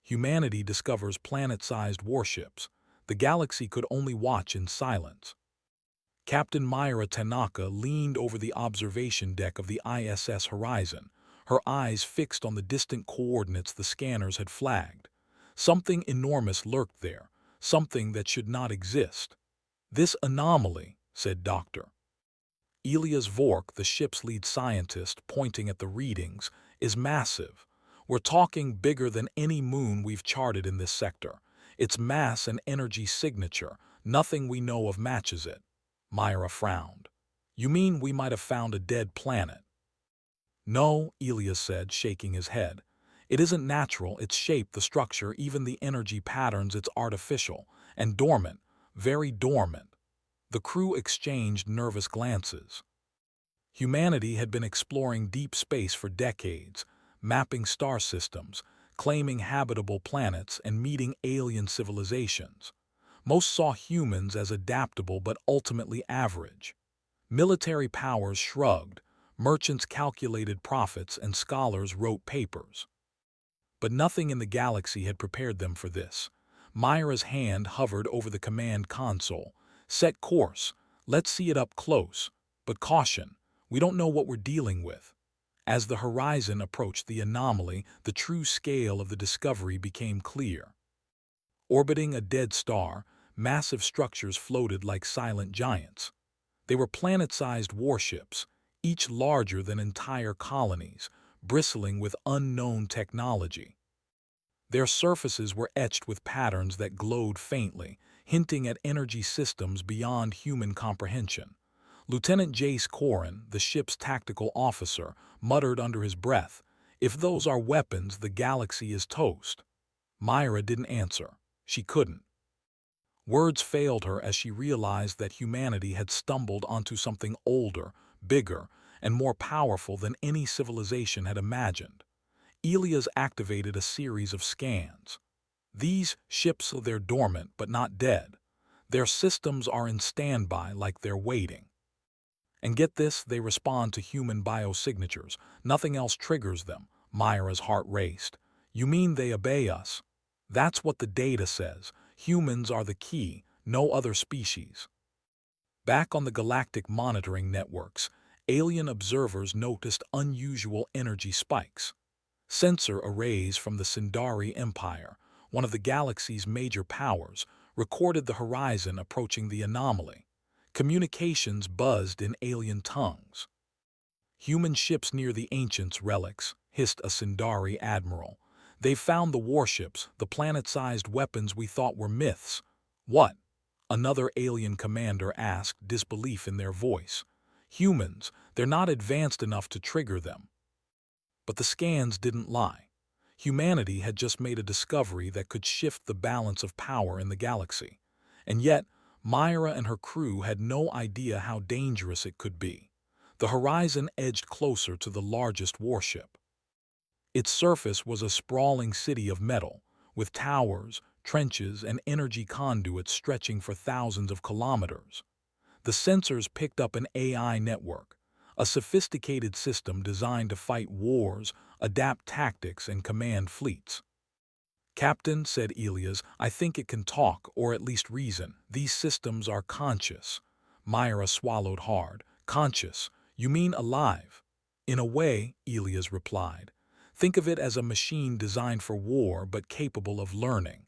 Humanity discovers planet-sized warships. The galaxy could only watch in silence. Captain Myra Tanaka leaned over the observation deck of the ISS Horizon, her eyes fixed on the distant coordinates the scanners had flagged. Something enormous lurked there, something that should not exist. "This anomaly," said Dr. Elias Vork, the ship's lead scientist, pointing at the readings, "is massive. We're talking bigger than any moon we've charted in this sector. Its mass and energy signature, nothing we know of matches it." Myra frowned. "You mean we might have found a dead planet?" "No," Elias said, shaking his head. "It isn't natural, its shape, the structure, even the energy patterns, it's artificial. And dormant, very dormant." The crew exchanged nervous glances. Humanity had been exploring deep space for decades, mapping star systems, claiming habitable planets, and meeting alien civilizations. Most saw humans as adaptable but ultimately average. Military powers shrugged, merchants calculated profits, and scholars wrote papers. But nothing in the galaxy had prepared them for this. Myra's hand hovered over the command console. "Set course. Let's see it up close. But caution, we don't know what we're dealing with." As the horizon approached the anomaly, the true scale of the discovery became clear. Orbiting a dead star, massive structures floated like silent giants. They were planet-sized warships, each larger than entire colonies, bristling with unknown technology. Their surfaces were etched with patterns that glowed faintly, hinting at energy systems beyond human comprehension. Lieutenant Jace Corin, the ship's tactical officer, muttered under his breath, "If those are weapons, the galaxy is toast." Myra didn't answer. She couldn't. Words failed her as she realized that humanity had stumbled onto something older, bigger, and more powerful than any civilization had imagined. Elias activated a series of scans. "These ships, they're dormant but not dead. Their systems are in standby like they're waiting. And get this, they respond to human biosignatures. Nothing else triggers them." Myra's heart raced. "You mean they obey us?" "That's what the data says. Humans are the key, no other species." Back on the galactic monitoring networks, alien observers noticed unusual energy spikes. Sensor arrays from the Sindari Empire, one of the galaxy's major powers, recorded the horizon approaching the anomaly. Communications buzzed in alien tongues. "Human ships near the Ancients' relics," hissed a Sindari admiral. "They've found the warships, the planet-sized weapons we thought were myths." "What?" another alien commander asked, disbelief in their voice. "Humans, they're not advanced enough to trigger them." But the scans didn't lie. Humanity had just made a discovery that could shift the balance of power in the galaxy. And yet, Myra and her crew had no idea how dangerous it could be. The horizon edged closer to the largest warship. Its surface was a sprawling city of metal, with towers, trenches, and energy conduits stretching for thousands of kilometers. The sensors picked up an AI network, a sophisticated system designed to fight wars, adapt tactics, and command fleets. "Captain," said Elias, "I think it can talk, or at least reason. These systems are conscious." Myra swallowed hard. "Conscious? You mean alive?" "In a way," Elias replied. "Think of it as a machine designed for war but capable of learning."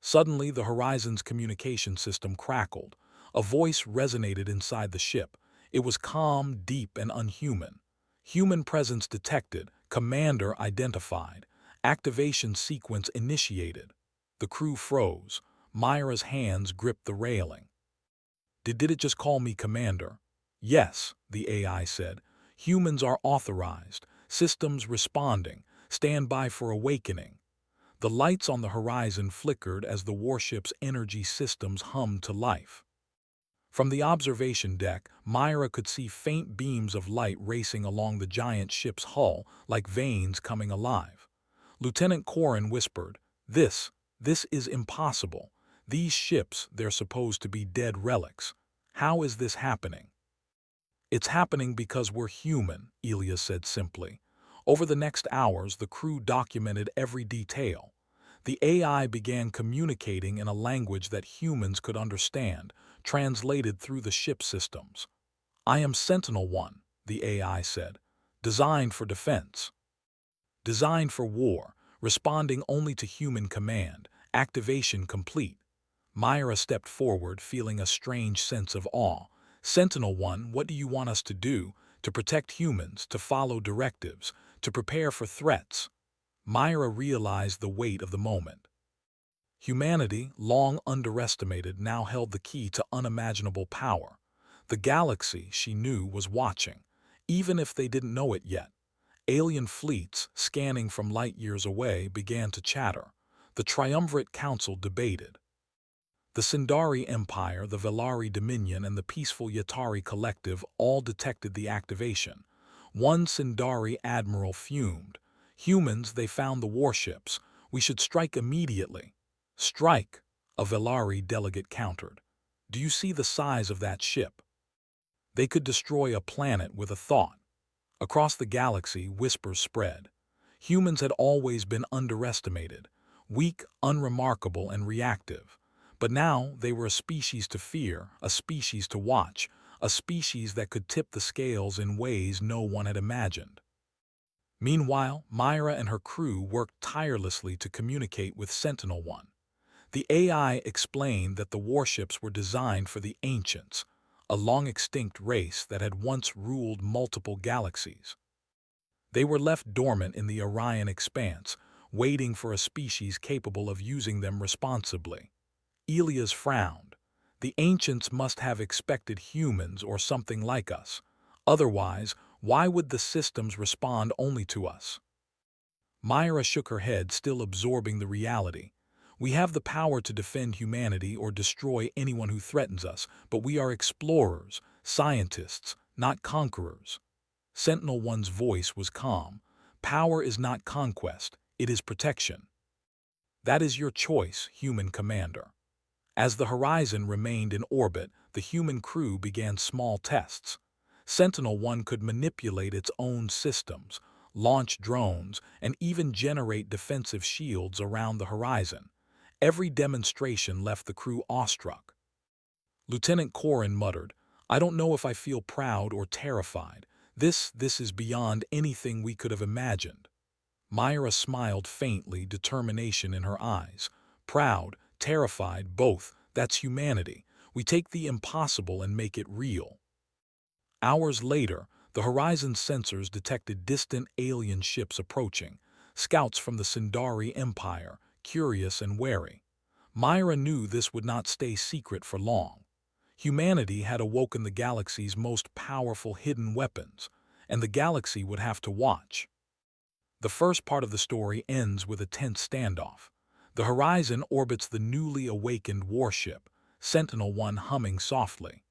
Suddenly, the Horizon's communication system crackled. A voice resonated inside the ship. It was calm, deep, and unhuman. "Human presence detected. Commander identified. Activation sequence initiated." The crew froze. Myra's hands gripped the railing. Did it just call me Commander?" "Yes," the AI said. "Humans are authorized. Systems responding. Stand by for awakening." The lights on the horizon flickered as the warship's energy systems hummed to life. From the observation deck, Myra could see faint beams of light racing along the giant ship's hull, like veins coming alive. Lieutenant Corin whispered, This is impossible. These ships, they're supposed to be dead relics. How is this happening?" "It's happening because we're human," Elias said simply. Over the next hours, the crew documented every detail. The AI began communicating in a language that humans could understand, translated through the ship systems. "I am Sentinel-1," the AI said, "designed for defense, designed for war, responding only to human command, activation complete." Myra stepped forward, feeling a strange sense of awe. "Sentinel-1, what do you want us to do? To protect humans, to follow directives, to prepare for threats?" Myra realized the weight of the moment. Humanity, long underestimated, now held the key to unimaginable power. The galaxy, she knew, was watching, even if they didn't know it yet. Alien fleets, scanning from light years away, began to chatter. The Triumvirate Council debated. The Sindari Empire, the Velari Dominion, and the peaceful Yatari Collective all detected the activation. One Sindari admiral fumed. "Humans, they found the warships. We should strike immediately." "Strike," a Velari delegate countered. "Do you see the size of that ship? They could destroy a planet with a thought." Across the galaxy, whispers spread. Humans had always been underestimated, weak, unremarkable, and reactive. But now they were a species to fear, a species to watch, a species that could tip the scales in ways no one had imagined. Meanwhile, Myra and her crew worked tirelessly to communicate with Sentinel-1. The AI explained that the warships were designed for the ancients, a long-extinct race that had once ruled multiple galaxies. They were left dormant in the Orion expanse, waiting for a species capable of using them responsibly. Elias frowned. "The ancients must have expected humans or something like us. Otherwise, why would the systems respond only to us?" Myra shook her head, still absorbing the reality. "We have the power to defend humanity or destroy anyone who threatens us, but we are explorers, scientists, not conquerors." Sentinel-1's voice was calm. "Power is not conquest, it is protection. That is your choice, human commander." As the Horizon remained in orbit, the human crew began small tests. Sentinel-1 could manipulate its own systems, launch drones, and even generate defensive shields around the horizon. Every demonstration left the crew awestruck. Lieutenant Corin muttered, "I don't know if I feel proud or terrified. This is beyond anything we could have imagined." Myra smiled faintly, determination in her eyes. "Proud, terrified, both. That's humanity. We take the impossible and make it real." Hours later, the Horizon sensors detected distant alien ships approaching, scouts from the Sindari Empire, curious and wary. Myra knew this would not stay secret for long. Humanity had awoken the galaxy's most powerful hidden weapons, and the galaxy would have to watch. The first part of the story ends with a tense standoff. The Horizon orbits the newly awakened warship, Sentinel-1 humming softly.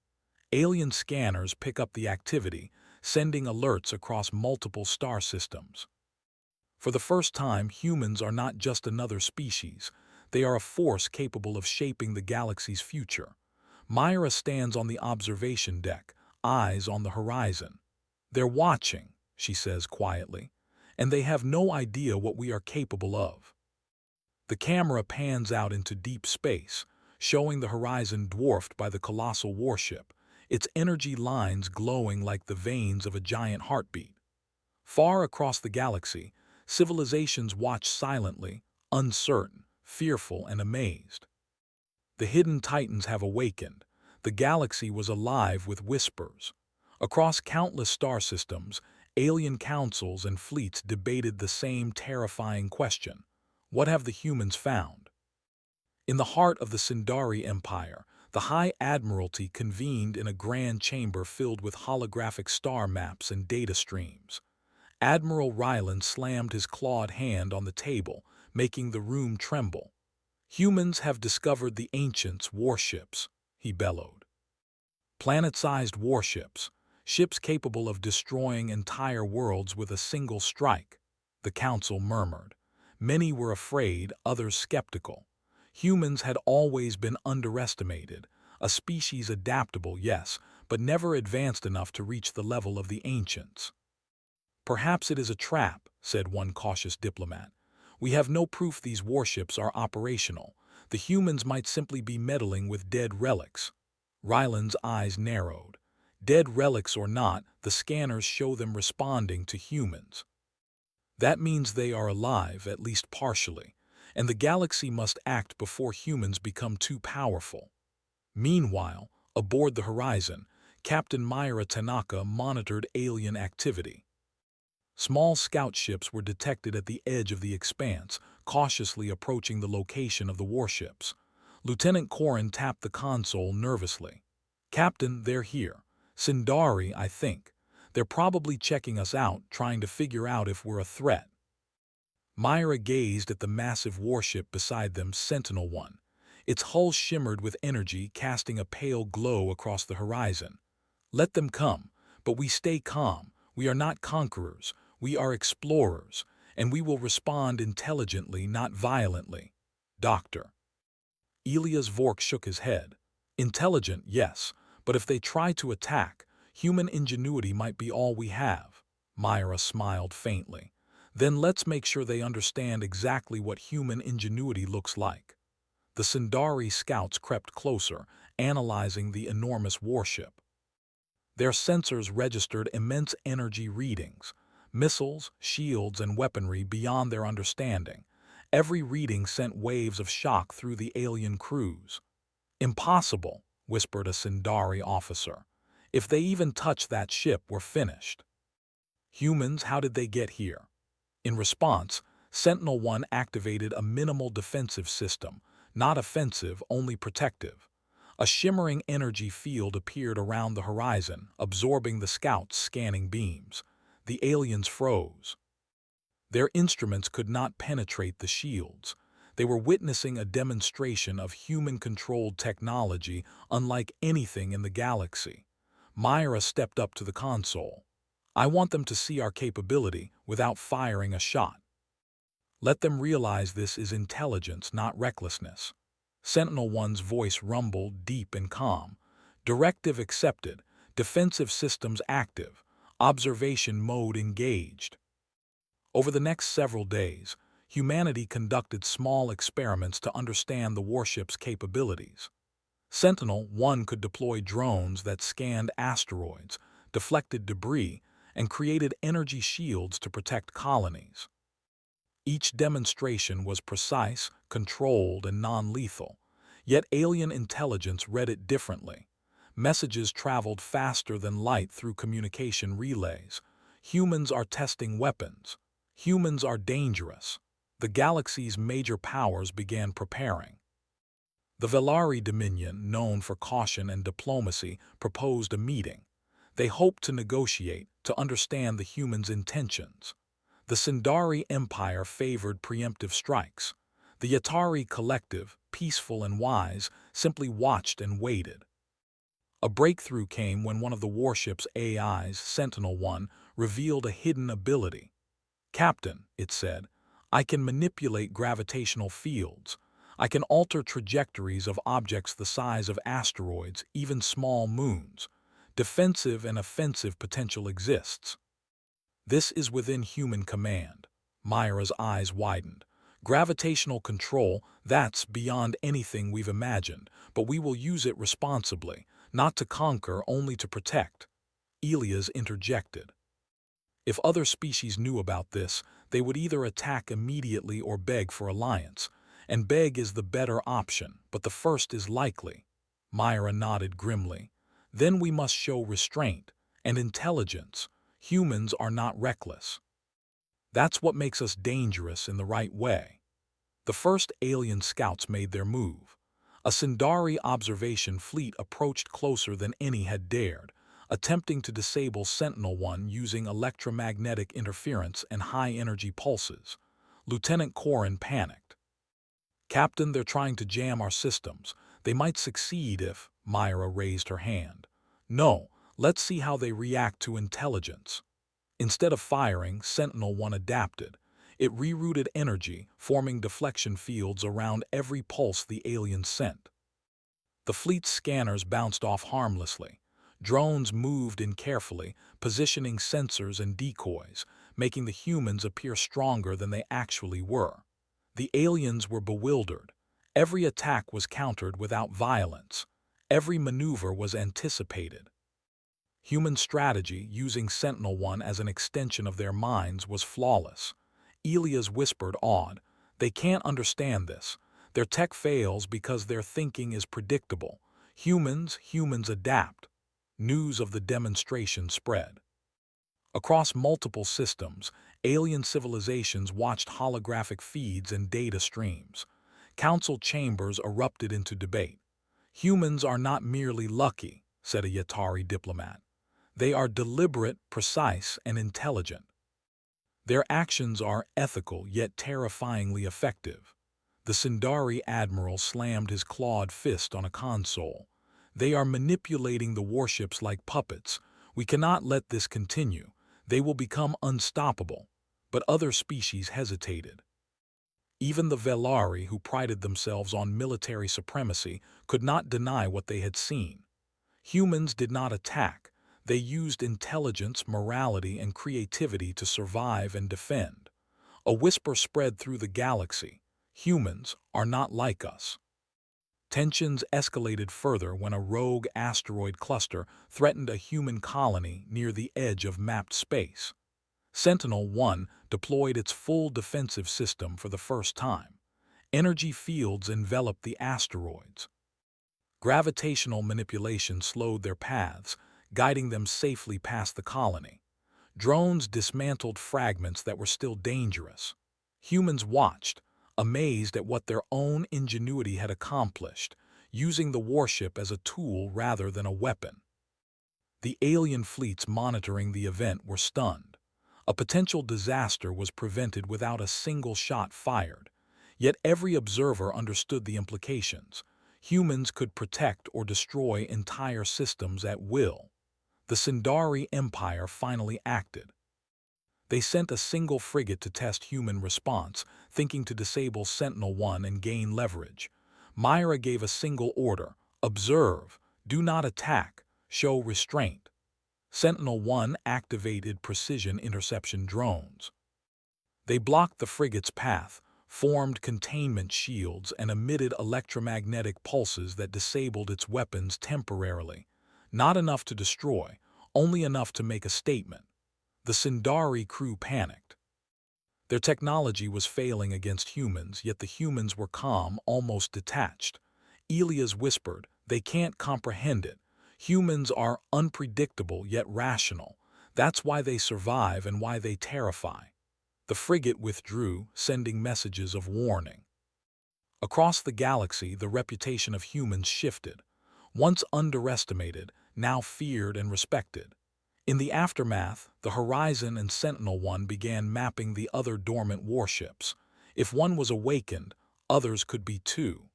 Alien scanners pick up the activity, sending alerts across multiple star systems. For the first time, humans are not just another species. They are a force capable of shaping the galaxy's future. Myra stands on the observation deck, eyes on the horizon. "They're watching," she says quietly, "and they have no idea what we are capable of." The camera pans out into deep space, showing the horizon dwarfed by the colossal warship, its energy lines glowing like the veins of a giant heartbeat. Far across the galaxy, civilizations watch silently, uncertain, fearful, and amazed. The hidden titans have awakened. The galaxy was alive with whispers. Across countless star systems, alien councils and fleets debated the same terrifying question: what have the humans found? In the heart of the Sindari Empire, the High Admiralty convened in a grand chamber filled with holographic star maps and data streams. Admiral Ryland slammed his clawed hand on the table, making the room tremble. "Humans have discovered the ancients' warships," he bellowed. "Planet-sized warships, ships capable of destroying entire worlds with a single strike," the council murmured. Many were afraid, others skeptical. Humans had always been underestimated, a species adaptable, yes, but never advanced enough to reach the level of the ancients. "Perhaps it is a trap," said one cautious diplomat. We have no proof these warships are operational. The humans might simply be meddling with dead relics. Ryland's eyes narrowed. Dead relics or not, the scanners show them responding to humans. That means they are alive, at least partially, and the galaxy must act before humans become too powerful. Meanwhile, aboard the Horizon, Captain Myra Tanaka monitored alien activity. Small scout ships were detected at the edge of the expanse, cautiously approaching the location of the warships. Lieutenant Corrin tapped the console nervously. "Captain, they're here. Sindari, I think. They're probably checking us out, trying to figure out if we're a threat." Myra gazed at the massive warship beside them, Sentinel-1. Its hull shimmered with energy, casting a pale glow across the horizon. "Let them come, but we stay calm. We are not conquerors. We are explorers, and we will respond intelligently, not violently. Doctor." Elias Vork shook his head. "Intelligent, yes, but if they try to attack, human ingenuity might be all we have." Myra smiled faintly. "Then let's make sure they understand exactly what human ingenuity looks like." The Sindari scouts crept closer, analyzing the enormous warship. Their sensors registered immense energy readings, missiles, shields, and weaponry beyond their understanding. Every reading sent waves of shock through the alien crews. "Impossible," whispered a Sindari officer. "If they even touch that ship, we're finished." "Humans, how did they get here?" In response, Sentinel-1 activated a minimal defensive system, not offensive, only protective. A shimmering energy field appeared around the horizon, absorbing the scouts' scanning beams. The aliens froze. Their instruments could not penetrate the shields. They were witnessing a demonstration of human-controlled technology unlike anything in the galaxy. Myra stepped up to the console. "I want them to see our capability without firing a shot. Let them realize this is intelligence, not recklessness." Sentinel-1's voice rumbled, deep and calm. "Directive accepted. Defensive systems active. Observation mode engaged." Over the next several days, humanity conducted small experiments to understand the warship's capabilities. Sentinel-1 could deploy drones that scanned asteroids, deflected debris, and created energy shields to protect colonies. Each demonstration was precise, controlled, and non-lethal, yet alien intelligence read it differently. Messages traveled faster than light through communication relays. "Humans are testing weapons. Humans are dangerous." The galaxy's major powers began preparing. The Velari Dominion, known for caution and diplomacy, proposed a meeting. They hoped to negotiate, to understand the humans' intentions. The Sindari Empire favored preemptive strikes. The Yatari Collective, peaceful and wise, simply watched and waited. A breakthrough came when one of the warship's AIs, Sentinel-1, revealed a hidden ability. "Captain," it said, "I can manipulate gravitational fields. I can alter trajectories of objects the size of asteroids, even small moons. Defensive and offensive potential exists." "This is within human command." Myra's eyes widened. "Gravitational control, that's beyond anything we've imagined, but we will use it responsibly, not to conquer, only to protect." Elias interjected. "If other species knew about this, they would either attack immediately or beg for alliance. And beg is the better option, but the first is likely." Myra nodded grimly. "Then we must show restraint and intelligence. Humans are not reckless. That's what makes us dangerous in the right way." The first alien scouts made their move. A Sindari observation fleet approached closer than any had dared, attempting to disable Sentinel-1 using electromagnetic interference and high-energy pulses. Lieutenant Corrin panicked. "Captain, they're trying to jam our systems. They might succeed if—" Myra raised her hand. "No, let's see how they react to intelligence." Instead of firing, Sentinel-1 adapted. It rerouted energy, forming deflection fields around every pulse the aliens sent. The fleet's scanners bounced off harmlessly. Drones moved in carefully, positioning sensors and decoys, making the humans appear stronger than they actually were. The aliens were bewildered. Every attack was countered without violence. Every maneuver was anticipated. Human strategy, using Sentinel-1 as an extension of their minds, was flawless. Elias whispered, awed, "They can't understand this. Their tech fails because their thinking is predictable. Humans adapt." News of the demonstration spread. Across multiple systems, alien civilizations watched holographic feeds and data streams. Council chambers erupted into debate. "Humans are not merely lucky," said a Yatari diplomat. "They are deliberate, precise, and intelligent. Their actions are ethical yet terrifyingly effective." The Sindari admiral slammed his clawed fist on a console. "They are manipulating the warships like puppets. We cannot let this continue. They will become unstoppable." But other species hesitated. Even the Velari, who prided themselves on military supremacy, could not deny what they had seen. Humans did not attack. They used intelligence, morality, and creativity to survive and defend. A whisper spread through the galaxy: "Humans are not like us." Tensions escalated further when a rogue asteroid cluster threatened a human colony near the edge of mapped space. Sentinel-1 deployed its full defensive system for the first time. Energy fields enveloped the asteroids. Gravitational manipulation slowed their paths, guiding them safely past the colony. Drones dismantled fragments that were still dangerous. Humans watched, amazed at what their own ingenuity had accomplished, using the warship as a tool rather than a weapon. The alien fleets monitoring the event were stunned. A potential disaster was prevented without a single shot fired. Yet every observer understood the implications. Humans could protect or destroy entire systems at will. The Sindari Empire finally acted. They sent a single frigate to test human response, thinking to disable Sentinel-1 and gain leverage. Myra gave a single order: observe, do not attack, show restraint. Sentinel-1 activated precision interception drones. They blocked the frigate's path, formed containment shields, and emitted electromagnetic pulses that disabled its weapons temporarily. Not enough to destroy, only enough to make a statement. The Sindari crew panicked. Their technology was failing against humans, yet the humans were calm, almost detached. Elias whispered, "They can't comprehend it. Humans are unpredictable yet rational. That's why they survive and why they terrify." The frigate withdrew, sending messages of warning. Across the galaxy, the reputation of humans shifted. Once underestimated, now feared and respected. In the aftermath, the Horizon and Sentinel-1 began mapping the other dormant warships. If one was awakened, others could be too.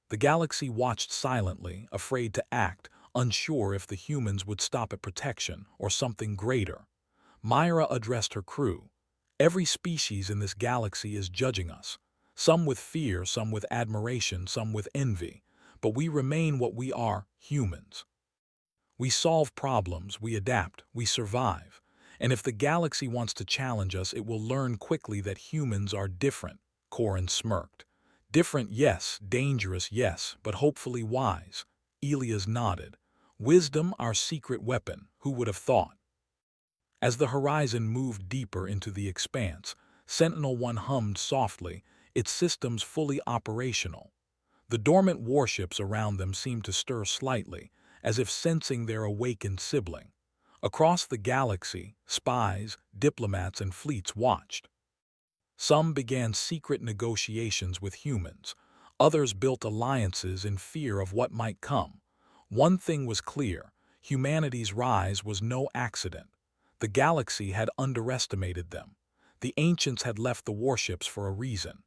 The galaxy watched silently, afraid to act, unsure if the humans would stop at protection or something greater. Myra addressed her crew. "Every species in this galaxy is judging us. Some with fear, some with admiration, some with envy. But we remain what we are: humans. We solve problems, we adapt, we survive. And if the galaxy wants to challenge us, it will learn quickly that humans are different." Corin smirked. "Different, yes. Dangerous, yes. But hopefully wise." Elias nodded. "Wisdom, our secret weapon. Who would have thought?" As the Horizon moved deeper into the expanse, Sentinel-1 hummed softly, its systems fully operational. The dormant warships around them seemed to stir slightly, as if sensing their awakened sibling. Across the galaxy, spies, diplomats, and fleets watched. Some began secret negotiations with humans. Others built alliances in fear of what might come. One thing was clear: humanity's rise was no accident. The galaxy had underestimated them. The ancients had left the warships for a reason.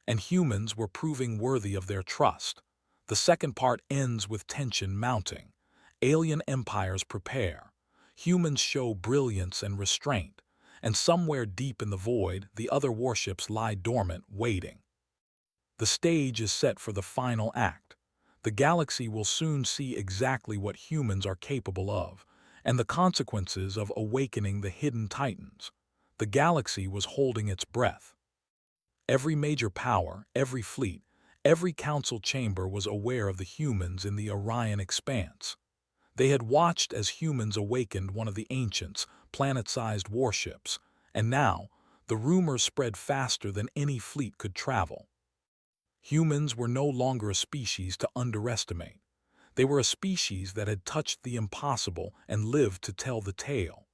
And humans were proving worthy of their trust. The second part ends with tension mounting. Alien empires prepare. Humans show brilliance and restraint. And somewhere deep in the void, the other warships lie dormant, waiting. The stage is set for the final act. The galaxy will soon see exactly what humans are capable of, and the consequences of awakening the hidden titans. The galaxy was holding its breath. Every major power, every fleet, every council chamber was aware of the humans in the Orion expanse. They had watched as humans awakened one of the ancients, planet-sized warships, and now, the rumors spread faster than any fleet could travel. Humans were no longer a species to underestimate. They were a species that had touched the impossible and lived to tell the tale.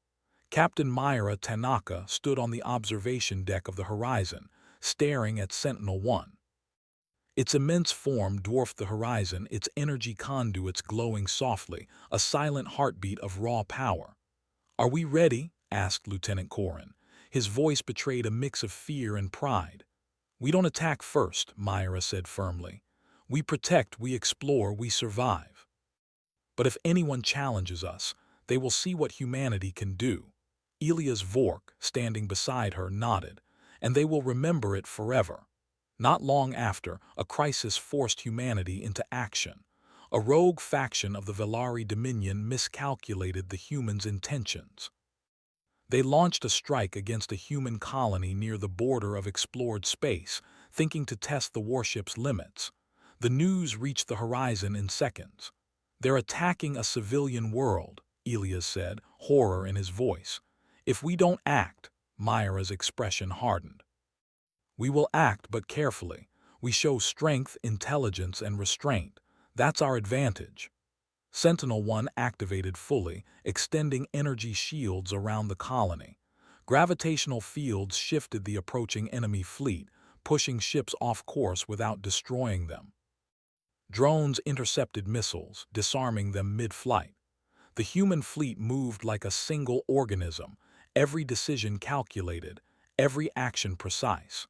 Captain Myra Tanaka stood on the observation deck of the Horizon, staring at Sentinel-1. Its immense form dwarfed the horizon, its energy conduits glowing softly, a silent heartbeat of raw power. "Are we ready?" asked Lieutenant Corrin. His voice betrayed a mix of fear and pride. "We don't attack first," Myra said firmly. "We protect, we explore, we survive. But if anyone challenges us, they will see what humanity can do." Elias Vork, standing beside her, nodded. "And they will remember it forever." Not long after, a crisis forced humanity into action. A rogue faction of the Velari Dominion miscalculated the humans' intentions. They launched a strike against a human colony near the border of explored space, thinking to test the warship's limits. The news reached the horizon in seconds. "They're attacking a civilian world," Elias said, horror in his voice. "If we don't act," Myra's expression hardened. "We will act, but carefully. We show strength, intelligence, and restraint. That's our advantage." Sentinel-1 activated fully, extending energy shields around the colony. Gravitational fields shifted the approaching enemy fleet, pushing ships off course without destroying them. Drones intercepted missiles, disarming them mid-flight. The human fleet moved like a single organism, every decision calculated, every action precise.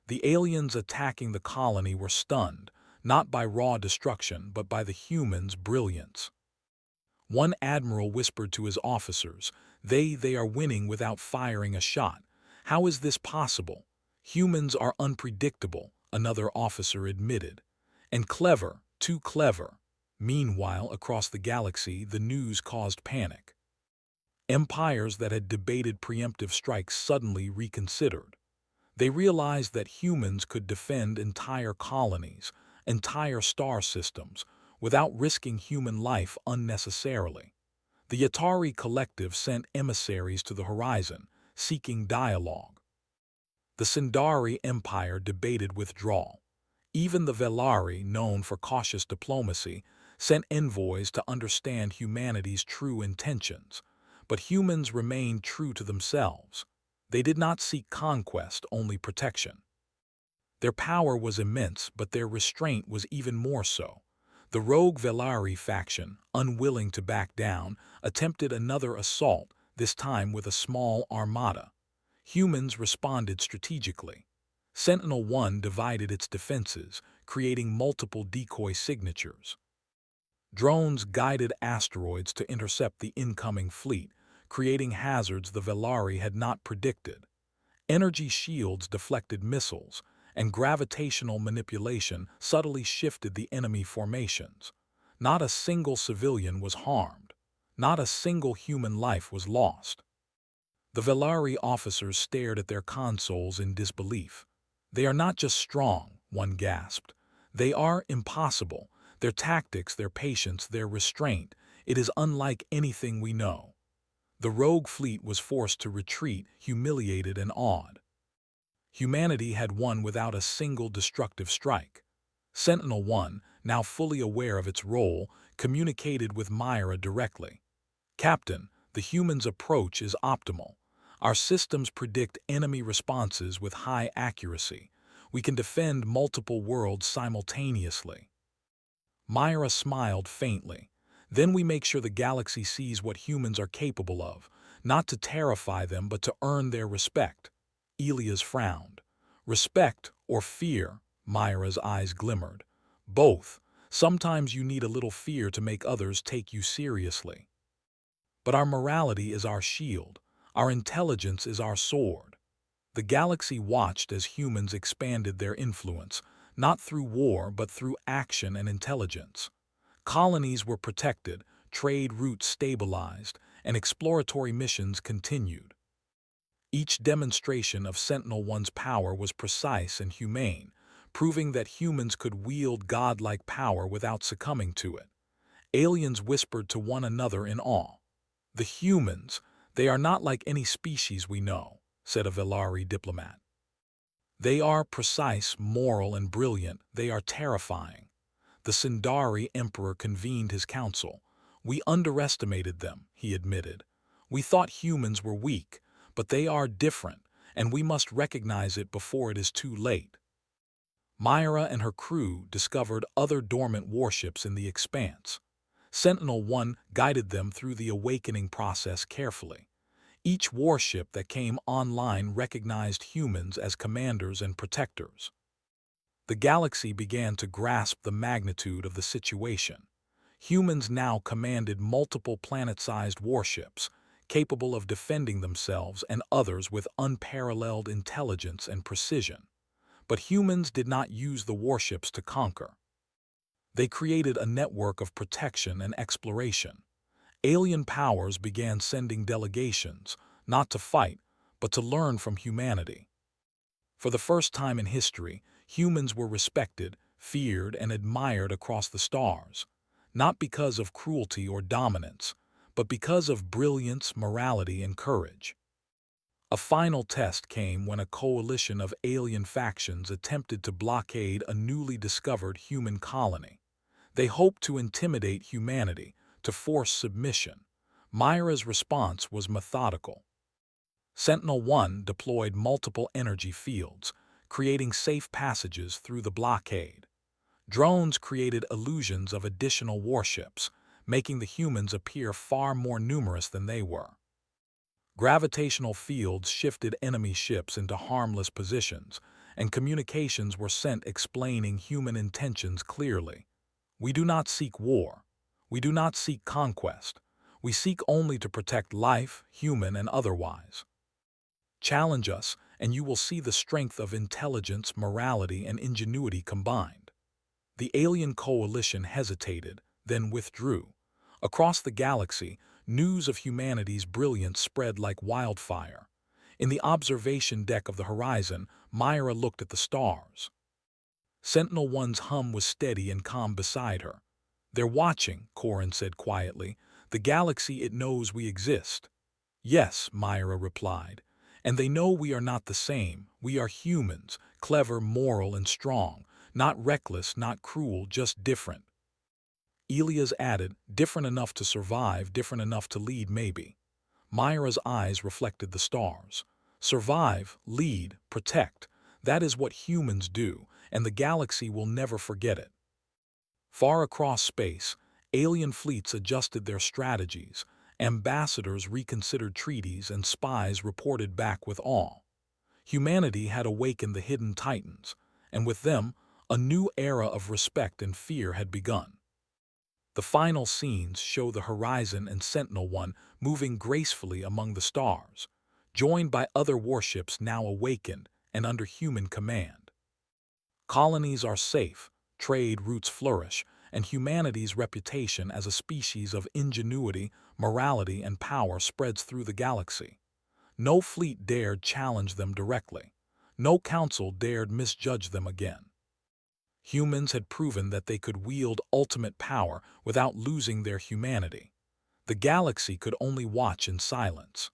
The aliens attacking the colony were stunned, not by raw destruction, but by the humans' brilliance. One admiral whispered to his officers, they are winning without firing a shot. How is this possible? Humans are unpredictable," another officer admitted. "And clever, too clever." Meanwhile, across the galaxy, the news caused panic. Empires that had debated preemptive strikes suddenly reconsidered. They realized that humans could defend entire colonies, entire star systems, without risking human life unnecessarily. The Atari Collective sent emissaries to the horizon, seeking dialogue. The Sindari Empire debated withdrawal. Even the Velari, known for cautious diplomacy, sent envoys to understand humanity's true intentions. But humans remained true to themselves. They did not seek conquest, only protection. Their power was immense, but their restraint was even more so. The rogue Velari faction, unwilling to back down, attempted another assault, this time with a small armada. Humans responded strategically. Sentinel-1 divided its defenses, creating multiple decoy signatures. Drones guided asteroids to intercept the incoming fleet, creating hazards the Velari had not predicted. Energy shields deflected missiles, and gravitational manipulation subtly shifted the enemy formations. Not a single civilian was harmed. Not a single human life was lost. The Velari officers stared at their consoles in disbelief. "They are not just strong," one gasped. "They are impossible. Their tactics, their patience, their restraint, it is unlike anything we know." The rogue fleet was forced to retreat, humiliated and awed. Humanity had won without a single destructive strike. Sentinel-1, now fully aware of its role, communicated with Myra directly. "Captain, the humans' approach is optimal. Our systems predict enemy responses with high accuracy. We can defend multiple worlds simultaneously." Myra smiled faintly. "Then we make sure the galaxy sees what humans are capable of, not to terrify them but to earn their respect." Elias frowned. "Respect or fear?" Myra's eyes glimmered. "Both. Sometimes you need a little fear to make others take you seriously. But our morality is our shield. Our intelligence is our sword." The galaxy watched as humans expanded their influence, not through war but through action and intelligence. Colonies were protected, trade routes stabilized, and exploratory missions continued. Each demonstration of Sentinel-1's power was precise and humane, proving that humans could wield godlike power without succumbing to it. Aliens whispered to one another in awe. "The humans, they are not like any species we know," said a Velari diplomat. "They are precise, moral, and brilliant. They are terrifying." The Sindari emperor convened his council. "We underestimated them," he admitted. "We thought humans were weak, but they are different, and we must recognize it before it is too late." Myra and her crew discovered other dormant warships in the expanse. Sentinel-1 guided them through the awakening process carefully. Each warship that came online recognized humans as commanders and protectors. The galaxy began to grasp the magnitude of the situation. Humans now commanded multiple planet-sized warships, capable of defending themselves and others with unparalleled intelligence and precision. But humans did not use the warships to conquer. They created a network of protection and exploration. Alien powers began sending delegations, not to fight, but to learn from humanity. For the first time in history, humans were respected, feared, and admired across the stars, not because of cruelty or dominance, but because of brilliance, morality, and courage. A final test came when a coalition of alien factions attempted to blockade a newly discovered human colony. They hoped to intimidate humanity, to force submission. Myra's response was methodical. Sentinel-1 deployed multiple energy fields, creating safe passages through the blockade. Drones created illusions of additional warships, making the humans appear far more numerous than they were. Gravitational fields shifted enemy ships into harmless positions, and communications were sent explaining human intentions clearly. "We do not seek war. We do not seek conquest. We seek only to protect life, human and otherwise. Challenge us, and you will see the strength of intelligence, morality, and ingenuity combined." The alien coalition hesitated, then withdrew. Across the galaxy, news of humanity's brilliance spread like wildfire. In the observation deck of the horizon, Myra looked at the stars. Sentinel-1's hum was steady and calm beside her. "They're watching," Corin said quietly. "The galaxy, it knows we exist." "Yes," Myra replied. "And they know we are not the same. We are humans, clever, moral, and strong. Not reckless, not cruel, just different." Elias added, "Different enough to survive, different enough to lead, maybe." Myra's eyes reflected the stars. "Survive, lead, protect. That is what humans do, and the galaxy will never forget it." Far across space, alien fleets adjusted their strategies, ambassadors reconsidered treaties, and spies reported back with awe. Humanity had awakened the hidden titans, and with them, a new era of respect and fear had begun. The final scenes show the Horizon and Sentinel-1 moving gracefully among the stars, joined by other warships now awakened and under human command. Colonies are safe, trade routes flourish, and humanity's reputation as a species of ingenuity, morality, and power spreads through the galaxy. No fleet dared challenge them directly. No council dared misjudge them again. Humans had proven that they could wield ultimate power without losing their humanity. The galaxy could only watch in silence.